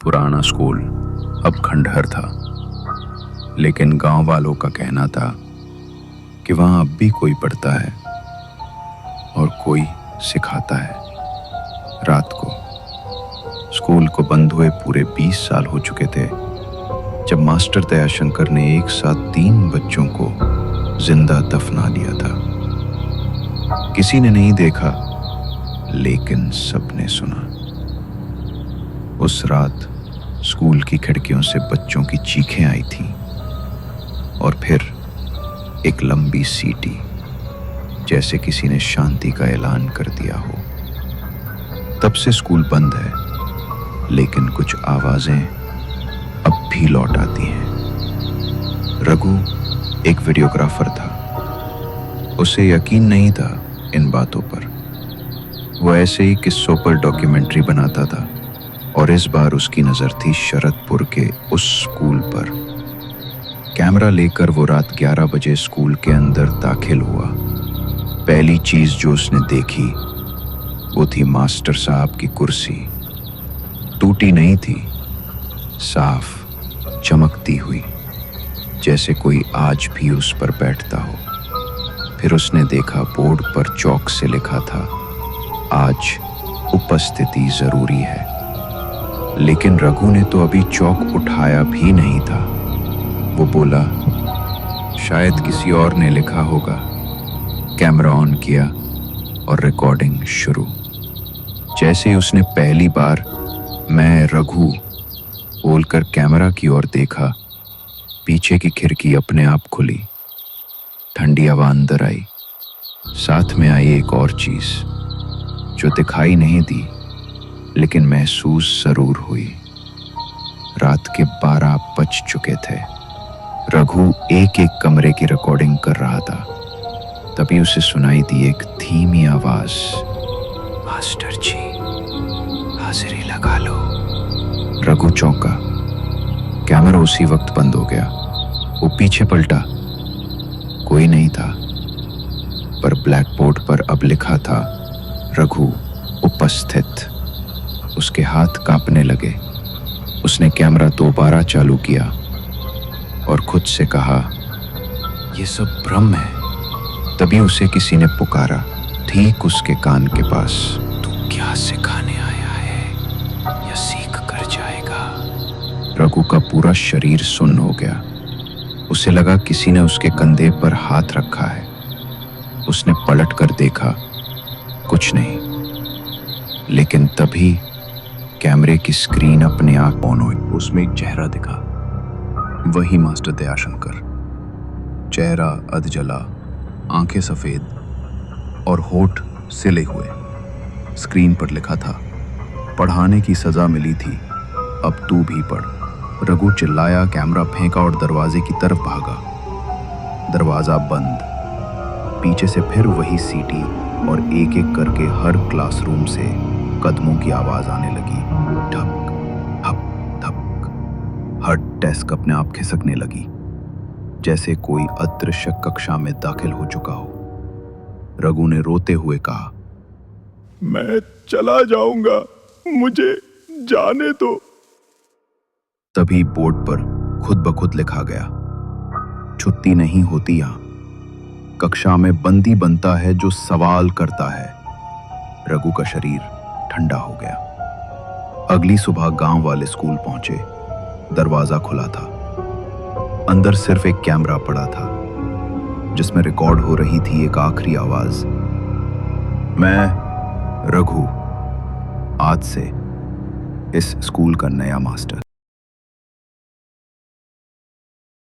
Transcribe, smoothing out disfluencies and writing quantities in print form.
पुराना स्कूल अब खंडहर था, लेकिन गांव वालों का कहना था कि वहां अब भी कोई पढ़ता है और कोई सिखाता है। रात को स्कूल को बंद हुए पूरे 20 साल हो चुके थे जब मास्टर दयाशंकर ने एक साथ 3 बच्चों को जिंदा दफना दिया था। किसी ने नहीं देखा, लेकिन सबने सुना। उस रात स्कूल की खिड़कियों से बच्चों की चीखें आई थीं और फिर एक लंबी सीटी, जैसे किसी ने शांति का ऐलान कर दिया हो। तब से स्कूल बंद है, लेकिन कुछ आवाजें अब भी लौट आती हैं। रघु एक वीडियोग्राफर था। उसे यकीन नहीं था इन बातों पर। वो ऐसे ही किस्सों पर डॉक्यूमेंट्री बनाता था और इस बार उसकी नजर थी शरदपुर के उस स्कूल पर। कैमरा लेकर वो रात 11 बजे स्कूल के अंदर दाखिल हुआ। पहली चीज जो उसने देखी वो थी मास्टर साहब की कुर्सी। टूटी नहीं थी, साफ चमकती हुई, जैसे कोई आज भी उस पर बैठता हो। फिर उसने देखा बोर्ड पर चौक से लिखा था, आज उपस्थिति जरूरी है। लेकिन रघु ने तो अभी चौक उठाया भी नहीं था। वो बोला, शायद किसी और ने लिखा होगा। कैमरा ऑन किया और रिकॉर्डिंग शुरू। जैसे ही उसने पहली बार मैं रघु बोलकर कैमरा की ओर देखा, पीछे की खिड़की अपने आप खुली। ठंडी हवा अंदर आई। साथ में आई एक और चीज जो दिखाई नहीं दी, लेकिन महसूस जरूर हुई। रात के 12 बज चुके थे। रघु एक एक कमरे की रिकॉर्डिंग कर रहा था। तभी उसे सुनाई दी एक धीमी आवाज, मास्टर जी, हाजिरी लगा लो। रघु चौंका। कैमरा उसी वक्त बंद हो गया। वो पीछे पलटा। कोई नहीं था, पर ब्लैक बोर्ड पर अब लिखा था, रघु उपस्थित। उसके हाथ कांपने लगे। उसने कैमरा दोबारा चालू किया और खुद से कहा, यह सब भ्रम है। तभी उसे किसी ने पुकारा, ठीक उसके कान के पास, तू क्या सिखाने आया है या सीख कर जाएगा? रघु का पूरा शरीर सुन्न हो गया। उसे लगा किसी ने उसके कंधे पर हाथ रखा है। उसने पलट कर देखा, कुछ नहीं। लेकिन तभी कैमरे की स्क्रीन अपने आप ऑन हुई। उसमें एक चेहरा दिखा, वही मास्टर दयाशंकर। चेहरा अधजला, आंखें सफेद और होठ सिले हुए। स्क्रीन पर लिखा था, पढ़ाने की सजा मिली थी, अब तू भी पढ़। रघु चिल्लाया, कैमरा फेंका और दरवाजे की तरफ भागा। दरवाजा बंद। पीछे से फिर वही सीटी और एक एक करके हर क्लासरूम से कदमों की आवाज आने लगी। ठक ठक ठक। हर डेस्क अपने आप खिसकने लगी, जैसे कोई अदृश्य कक्षा में दाखिल हो चुका हो। रघु ने रोते हुए कहा, मैं चला जाऊंगा, मुझे जाने दो। तभी बोर्ड पर खुद ब खुद लिखा गया, छुट्टी नहीं होती यहां। कक्षा में बंदी बनता है जो सवाल करता है। रघु का शरीर ठंडा हो गया। अगली सुबह गांव वाले स्कूल पहुंचे। दरवाजा खुला था। अंदर सिर्फ एक कैमरा पड़ा था, जिसमें रिकॉर्ड हो रही थी एक आखिरी आवाज, मैं रघु, आज से इस स्कूल का नया मास्टर।